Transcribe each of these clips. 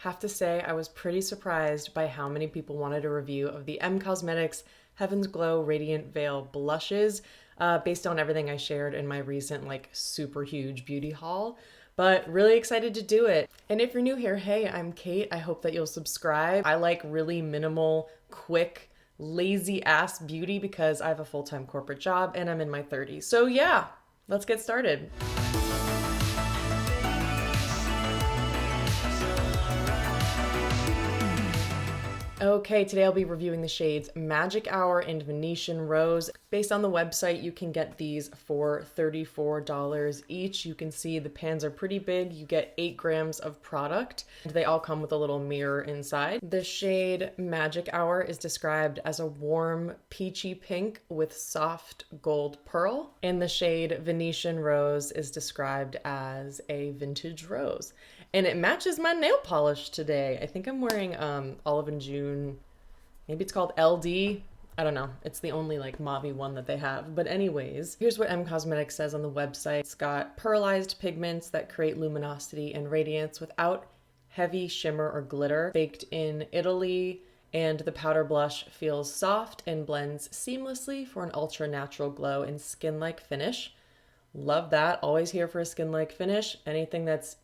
Have to say, I was pretty surprised by how many people wanted a review of the Cosmetics Heaven's Glow Radiant Veil blushes, based on everything I shared in my recent, like, super huge beauty haul. But really excited to do it. And if you're new here, hey, I'm Kate. I hope that you'll subscribe. I like really minimal, quick, lazy ass beauty because I have a full-time corporate job and I'm in my 30s. So yeah, let's get started. Okay, today I'll be reviewing the shades Magic Hour and Venetian Rose. Based on the website, you can get these for $34 each. You can see the pans are pretty big. You get 8 grams of product. They all come with a little mirror inside. The shade Magic Hour is described as a warm peachy pink with soft gold pearl. And the shade Venetian Rose is described as a vintage rose. And it matches my nail polish today. I think I'm wearing Olive and June. Maybe it's called LD. I don't know. It's the only like mauve one that they have. But anyways, here's what Cosmetics says on the website. It's got pearlized pigments that create luminosity and radiance without heavy shimmer or glitter. Baked in Italy, and the powder blush feels soft and blends seamlessly for an ultra natural glow and skin-like finish. Love that. Always here for a skin-like finish. Anything that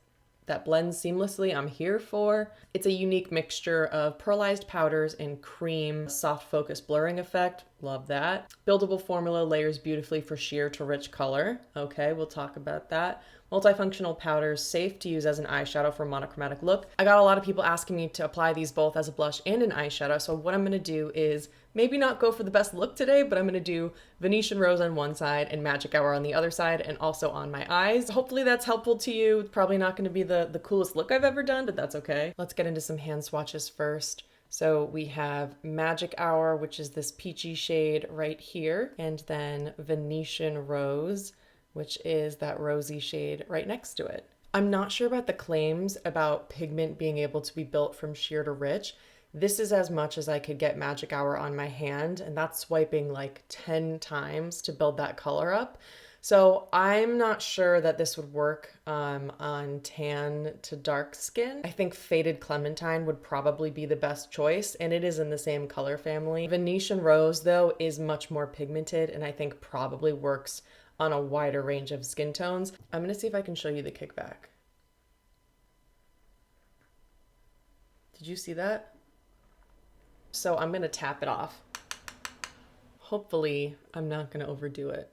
blends seamlessly, I'm here for. It's a unique mixture of pearlized powders and cream, soft focus blurring effect. Love that. Buildable formula layers beautifully for sheer to rich color. Okay, we'll talk about that. Multifunctional powders, safe to use as an eyeshadow for a monochromatic look. I got a lot of people asking me to apply these both as a blush and an eyeshadow, so what I'm gonna do is maybe not go for the best look today, but I'm gonna do Venetian Rose on one side and Magic Hour on the other side, and also on my eyes. Hopefully that's helpful to you. It's probably not gonna be the coolest look I've ever done, but that's okay. Let's get into some hand swatches first. So we have Magic Hour, which is this peachy shade right here, and then Venetian Rose, which is that rosy shade right next to it. I'm not sure about the claims about pigment being able to be built from sheer to rich. This is as much as I could get Magic Hour on my hand, and that's swiping like 10 times to build that color up. So I'm not sure that this would work on tan to dark skin. I think Faded Clementine would probably be the best choice, and it is in the same color family. Venetian Rose, though, is much more pigmented, and I think probably works on a wider range of skin tones. I'm gonna see if I can show you the kickback. Did you see that? So I'm gonna tap it off. Hopefully I'm not gonna overdo it.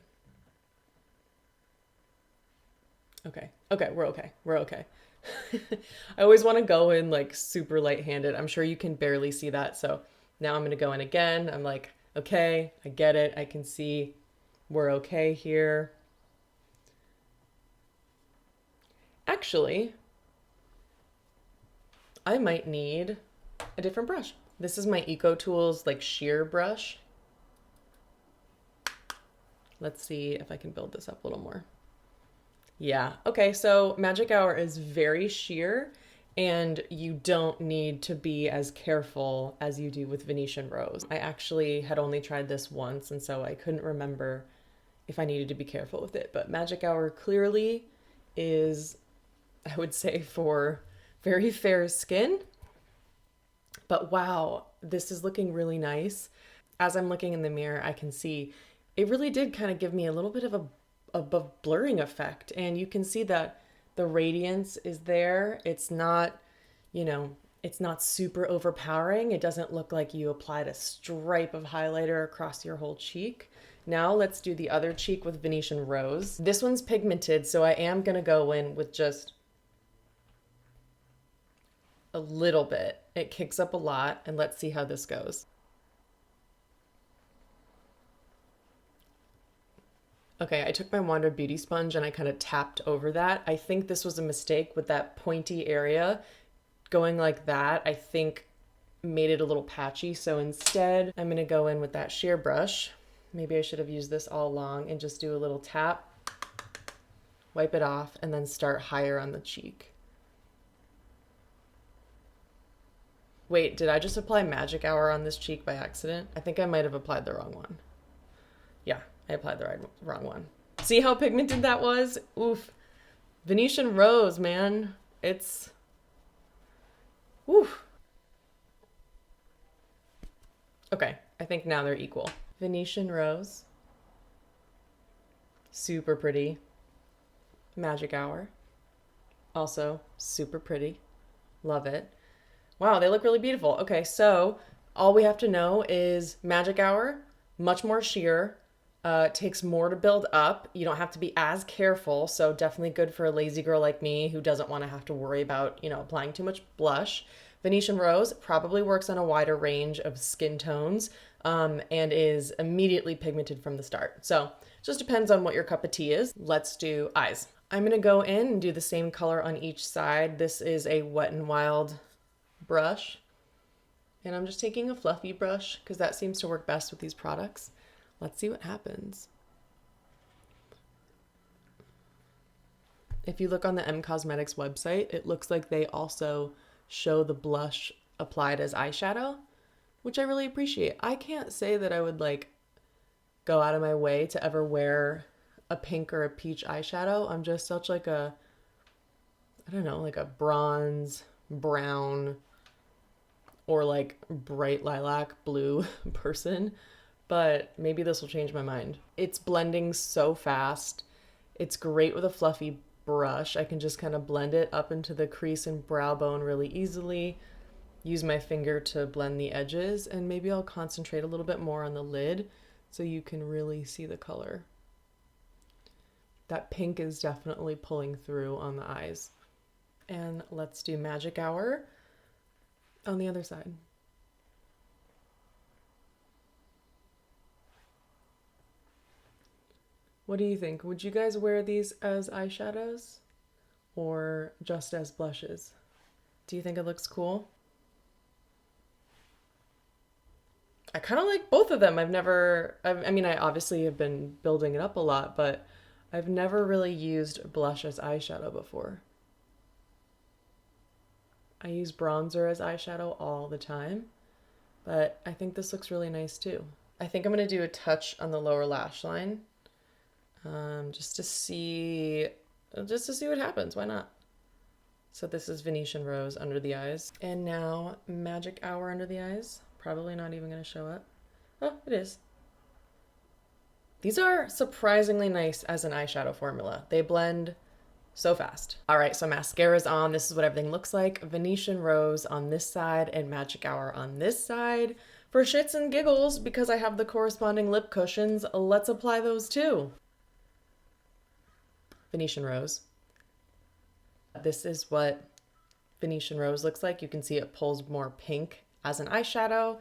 Okay, we're okay. I always wanna go in like super light-handed. I'm sure you can barely see that. So now I'm gonna go in again. I'm like, okay, I get it. I can see we're okay here. Actually, I might need a different brush. This is my Eco Tools like sheer brush. Let's see if I can build this up a little more. Yeah, okay, so Magic Hour is very sheer, and you don't need to be as careful as you do with Venetian Rose. I actually had only tried this once, and so I couldn't remember if I needed to be careful with it. But Magic Hour clearly is, I would say, for very fair skin. But wow, this is looking really nice. As I'm looking in the mirror, I can see it really did kind of give me a little bit of a blurring effect. And you can see that the radiance is there. It's not, it's not super overpowering. It doesn't look like you applied a stripe of highlighter across your whole cheek. Now let's do the other cheek with Venetian Rose. This one's pigmented, so I am gonna go in with just a little bit. It kicks up a lot, and let's see how this goes. Okay, I took my Wander Beauty Sponge and I kind of tapped over that. I think this was a mistake with that pointy area. Going like that, I think made it a little patchy. So instead, I'm gonna go in with that sheer brush. Maybe I should have used this all along and just do a little tap, wipe it off, and then start higher on the cheek. Wait, did I just apply Magic Hour on this cheek by accident? I think I might have applied the wrong one. Yeah, I applied the wrong one. See how pigmented that was? Oof. Venetian Rose, man. It's Whew. Okay, I think now they're equal. Venetian Rose. Super pretty. Magic Hour. Also super pretty. Love it. Wow, they look really beautiful. Okay, so all we have to know is Magic Hour, much more sheer, takes more to build up. You don't have to be as careful, so definitely good for a lazy girl like me who doesn't want to have to worry about, applying too much blush. Venetian Rose probably works on a wider range of skin tones, and is immediately pigmented from the start. So just depends on what your cup of tea is. Let's do eyes. I'm gonna go in and do the same color on each side. This is a Wet n Wild brush. And I'm just taking a fluffy brush because that seems to work best with these products. Let's see what happens. If you look on the M Cosmetics website, it looks like they also show the blush applied as eyeshadow, which I really appreciate. I can't say that I would go out of my way to ever wear a pink or a peach eyeshadow. I'm just such I don't know, like a bronze, brown, or bright lilac blue person, but maybe this will change my mind. It's blending so fast. It's great with a fluffy brush. I can just kind of blend it up into the crease and brow bone really easily. Use my finger to blend the edges, and maybe I'll concentrate a little bit more on the lid so you can really see the color. That pink is definitely pulling through on the eyes. And let's do Magic Hour on the other side. What do you think? Would you guys wear these as eyeshadows or just as blushes? Do you think it looks cool? I kind of like both of them. I mean, I obviously have been building it up a lot, but I've never really used blush as eyeshadow before. I use bronzer as eyeshadow all the time, but I think this looks really nice too. I think I'm going to do a touch on the lower lash line, just to see what happens. Why not? So this is Venetian Rose under the eyes. And now Magic Hour under the eyes. Probably not even going to show up. Oh, it is. These are surprisingly nice as an eyeshadow formula. They blend so fast. All right, so mascara's on. This is what everything looks like. Venetian Rose on this side and Magic Hour on this side. For shits and giggles, because I have the corresponding lip cushions, let's apply those too. Venetian Rose. This is what Venetian Rose looks like. You can see it pulls more pink as an eyeshadow,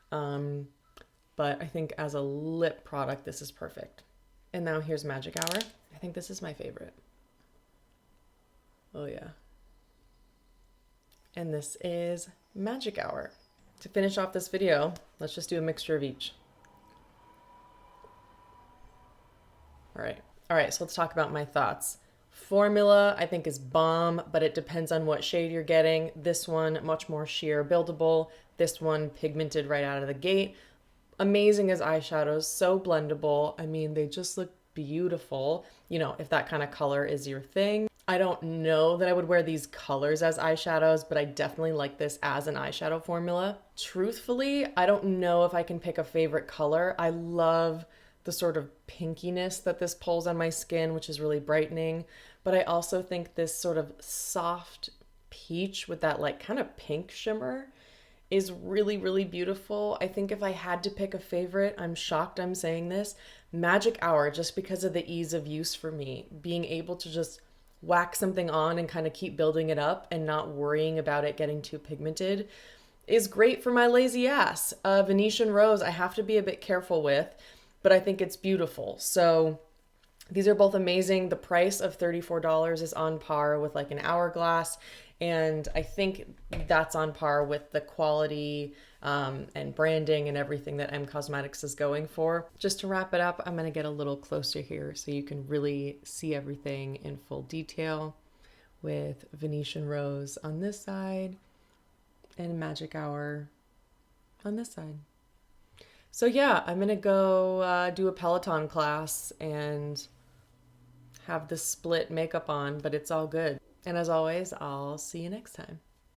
but I think as a lip product, this is perfect. And now here's Magic Hour. I think this is my favorite. Oh yeah. And this is Magic Hour. To finish off this video, let's just do a mixture of each. All right, so let's talk about my thoughts. Formula, I think, is bomb, but it depends on what shade you're getting. This one, much more sheer, buildable. This one, pigmented right out of the gate. Amazing as eyeshadows, so blendable. I mean, they just look beautiful, if that kind of color is your thing. I don't know that I would wear these colors as eyeshadows, but I definitely like this as an eyeshadow formula. Truthfully, I don't know if I can pick a favorite color. I love the sort of pinkiness that this pulls on my skin, which is really brightening. But I also think this sort of soft peach with that kind of pink shimmer is really, really beautiful. I think if I had to pick a favorite, I'm shocked I'm saying this, Magic Hour, just because of the ease of use for me. Being able to just whack something on and kind of keep building it up and not worrying about it getting too pigmented is great for my lazy ass. Venetian Rose, I have to be a bit careful with, but I think it's beautiful. So these are both amazing. The price of $34 is on par with an Hourglass, and I think that's on par with the quality and branding and everything that M Cosmetics is going for. Just to wrap it up, I'm going to get a little closer here so you can really see everything in full detail with Venetian Rose on this side and Magic Hour on this side. So yeah, I'm going to go do a Peloton class and have the split makeup on, but it's all good. And as always, I'll see you next time.